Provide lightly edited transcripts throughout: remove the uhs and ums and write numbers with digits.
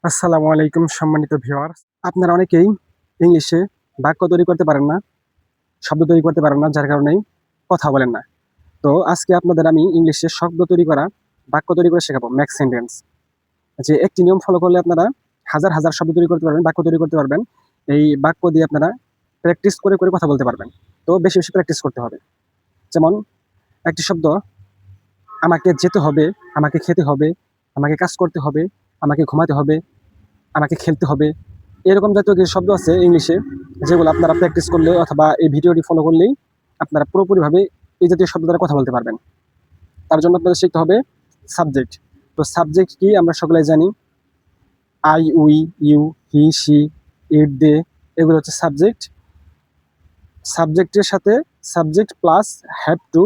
আসসালামু আলাইকুম সম্মানিত ভিউয়ার্স। আপনারা অনেকেই ইংলিশে বাক্য তৈরি করতে পারেন না, শব্দ তৈরি করতে পারেন না, যার কারণেই কথা বলেন না। তো আজকে আপনাদের আমি ইংলিশে শব্দ তৈরি করা, বাক্য তৈরি করে শেখাবো, মেক সেন্টেন্স। যে একটি নিয়ম ফলো করলে আপনারা হাজার, হাজার শব্দ তৈরি করতে পারবেন, বাক্য তৈরি করতে পারবেন। এই বাক্য দিয়ে আপনারা প্র্যাকটিস করে, করে কথা বলতে পারবেন। তো বেশি, বেশি প্র্যাকটিস করতে হবে। যেমন একটি শব্দ, আমাকে যেতে হবে, আমাকে খেতে হবে, আমাকে কাজ করতে হবে, আমাকে ঘুমাতে হবে, আমাকে খেলতে হবে। এরকম জাতীয় কিছু শব্দ আছে ইংলিশে, যেগুলো আপনারা প্র্যাকটিস করলে অথবা এই ভিডিওটি ফলো করলেই আপনারা পুরোপুরিভাবে এই জাতীয় শব্দ দ্বারা কথা বলতে পারবেন। তার জন্য আপনাদের শিখতে হবে সাবজেক্ট। তো সাবজেক্ট কি আমরা সকলেই জানি, I, we, you, he, she, it, they, এগুলো হচ্ছে সাবজেক্ট। সাবজেক্টের সাথে subject plus have to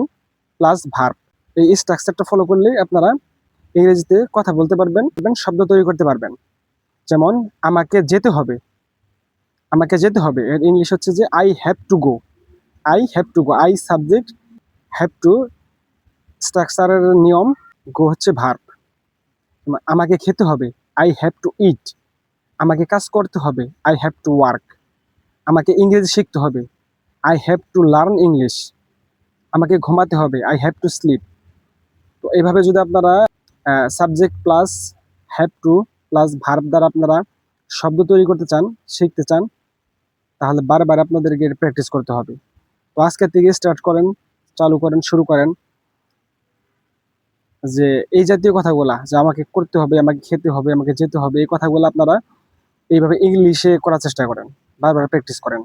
plus verb, এই স্ট্রাকচারটা ফলো করলেই আপনারা ইংরেজিতে কথা বলতে পারবেন এবং শব্দ তৈরি করতে পারবেন। যেমন আমাকে যেতে হবে, আমাকে যেতে হবে এর ইংলিশ হচ্ছে যে I have to go. I have to go, I subject, have to স্ট্রাকচারের নিয়ম, গো হচ্ছে ভার্ব। আমাকে খেতে হবে, আই হ্যাভ টু ইট। আমাকে কাজ করতে হবে, আই হ্যাভ টু ওয়ার্ক। আমাকে ইংরেজি শিখতে হবে, I have to learn English. আমাকে ঘুমাতে হবে, আই হ্যাভ টু স্লিপ। তো এইভাবে যদি আপনারা subject plus have to plus verb দ্বারা আপনারা শব্দ তৈরি করতে চান, শিখতে চান, তাহলে বারবার আপনাদেরকে প্র্যাকটিস করতে হবে। তো আজকের থেকে স্টার্ট করেন, চালু করেন, শুরু করেন যে এই জাতীয় কথাগুলা, যে আমাকে করতে হবে, আমাকে খেতে হবে, আমাকে যেতে হবে, এই কথাগুলো আপনারা এইভাবে ইংলিশে করার চেষ্টা করেন, বারবার প্র্যাকটিস করেন।